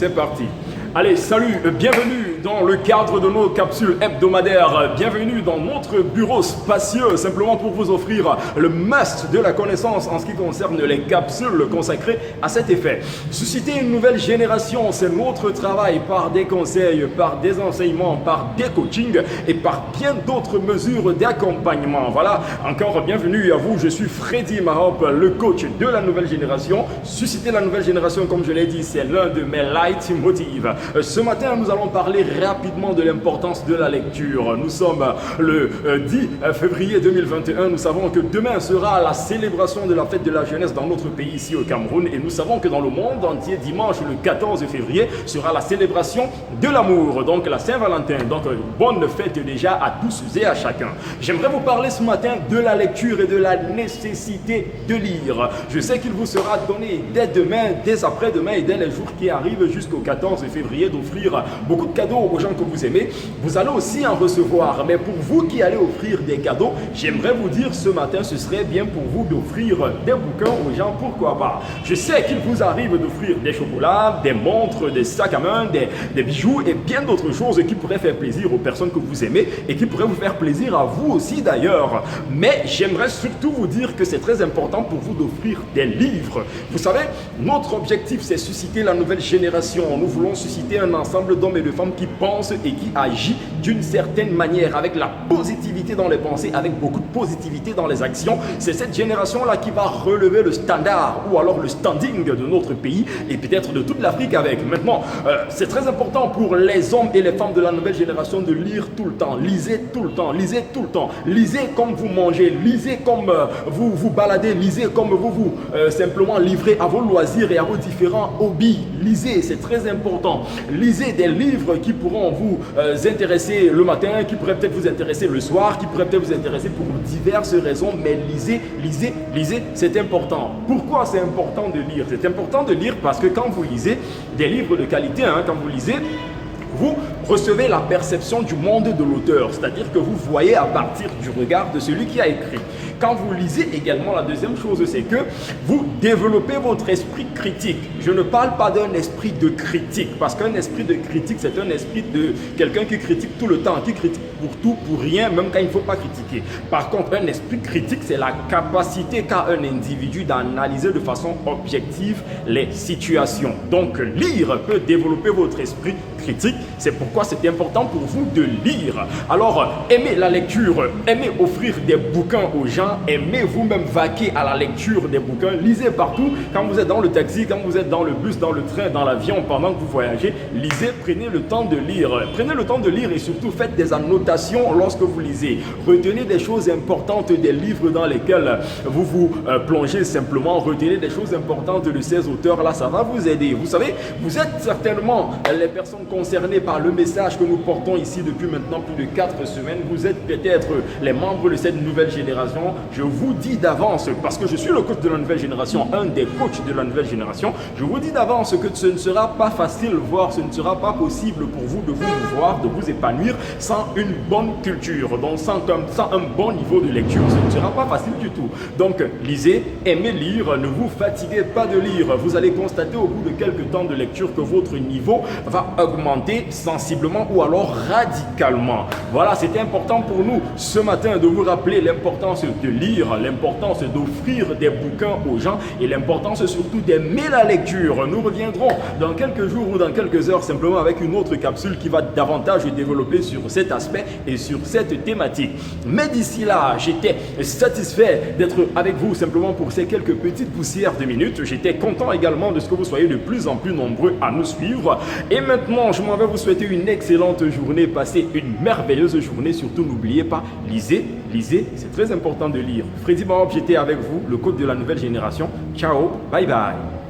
c'est parti. Allez, salut, bienvenue dans le cadre de nos capsules hebdomadaires. Bienvenue dans notre bureau spacieux, simplement pour vous offrir le must de la connaissance en ce qui concerne les capsules consacrées à cet effet. Susciter une nouvelle génération, c'est notre travail par des conseils, par des enseignements, par des coachings et par bien d'autres mesures d'accompagnement. Voilà, encore bienvenue à vous. Je suis Freddy Mahop, le coach de la nouvelle génération. Susciter la nouvelle génération, comme je l'ai dit, c'est l'un de mes leitmotivs. Ce matin, nous allons parler rapidement de l'importance de la lecture. Nous sommes le 10 février 2021. Nous savons que demain sera la célébration de la fête de la jeunesse dans notre pays ici au Cameroun. Et nous savons que dans le monde entier, dimanche le 14 février, sera la célébration de l'amour, donc la Saint-Valentin. Donc, bonne fête déjà à tous et à chacun. J'aimerais vous parler ce matin de la lecture et de la nécessité de lire. Je sais qu'il vous sera donné dès demain, dès après-demain et dès les jours qui arrivent jusqu'au 14 février d'offrir beaucoup de cadeaux aux gens que vous aimez. Vous allez aussi en recevoir. Mais pour vous qui allez offrir des cadeaux, j'aimerais vous dire ce matin, ce serait bien pour vous d'offrir des bouquins aux gens. Pourquoi pas? Je sais qu'il vous arrive d'offrir des chocolats, des montres, des sacs à main, des bijoux et bien d'autres choses qui pourraient faire plaisir aux personnes que vous aimez et qui pourraient vous faire plaisir à vous aussi d'ailleurs. Mais j'aimerais surtout vous dire que c'est très important pour vous d'offrir des livres. Vous savez, notre objectif, c'est susciter la nouvelle génération. Nous voulons susciter un ensemble d'hommes et de femmes qui pensent et qui agissent d'une certaine manière, avec la positivité dans les pensées, avec beaucoup de positivité dans les actions. C'est cette génération-là qui va relever le standard ou alors le standing de notre pays et peut-être de toute l'Afrique avec. Maintenant, c'est très important pour les hommes et les femmes de la nouvelle génération de lire tout le temps. Lisez tout le temps, lisez tout le temps. Lisez comme vous mangez, lisez comme vous vous baladez, lisez comme vous simplement livrez à vos loisirs et à vos différents hobbies. Lisez, c'est très important. Lisez des livres qui pourront vous intéresser le matin, qui pourraient peut-être vous intéresser le soir, qui pourraient peut-être vous intéresser pour diverses raisons, mais lisez, c'est important. Pourquoi c'est important de lire? C'est important de lire parce que quand vous lisez des livres de qualité, quand vous lisez, vous recevez la perception du monde de l'auteur, c'est-à-dire que vous voyez à partir du regard de celui qui a écrit. Quand vous lisez également, la deuxième chose, c'est que vous développez votre esprit critique. Je ne parle pas d'un esprit de critique, parce qu'un esprit de critique, c'est un esprit de quelqu'un qui critique tout le temps, qui critique pour tout, pour rien, même quand il ne faut pas critiquer. Par contre, un esprit critique, c'est la capacité qu'a un individu d'analyser de façon objective les situations. Donc, lire peut développer votre esprit critique. C'est pourquoi c'est important pour vous de lire. Alors, aimez la lecture, aimez offrir des bouquins aux gens, aimez vous-même vaquer à la lecture des bouquins. Lisez partout, quand vous êtes dans le taxi, quand vous êtes dans le bus, dans le train, dans l'avion, pendant que vous voyagez, lisez, prenez le temps de lire. Prenez le temps de lire et surtout faites des annotations lorsque vous lisez. Retenez des choses importantes des livres dans lesquels vous vous plongez simplement. Retenez des choses importantes de ces auteurs-là, ça va vous aider. Vous savez, vous êtes certainement les personnes concernées par le message que nous portons ici depuis maintenant plus de 4 semaines. Vous êtes peut-être les membres de cette nouvelle génération. Je vous dis d'avance, parce que je suis le coach de la nouvelle génération, un des coachs de la nouvelle génération, je vous dis d'avance que ce ne sera pas facile, voire ce ne sera pas possible pour vous de vous voir, de vous épanouir sans une bonne culture, donc sans un bon niveau de lecture. Ce ne sera pas facile du tout. Donc, lisez, aimez lire, ne vous fatiguez pas de lire. Vous allez constater au bout de quelques temps de lecture que votre niveau va augmenter sensiblement ou alors radicalement. Voilà, c'était important pour nous ce matin de vous rappeler l'importance de lire, l'importance d'offrir des bouquins aux gens et l'importance surtout d'aimer la lecture. Nous reviendrons dans quelques jours ou dans quelques heures simplement avec une autre capsule qui va davantage développer sur cet aspect et sur cette thématique. Mais d'ici là, j'étais satisfait d'être avec vous simplement pour ces quelques petites poussières de minutes. J'étais content également de ce que vous soyez de plus en plus nombreux à nous suivre. Et maintenant, je m'en vais vous souhaiter une excellente journée. Passez une merveilleuse journée. Surtout, n'oubliez pas, lisez, c'est très important de lire. Freddy Mahop, j'étais avec vous, le coach de la nouvelle génération. Ciao, bye bye.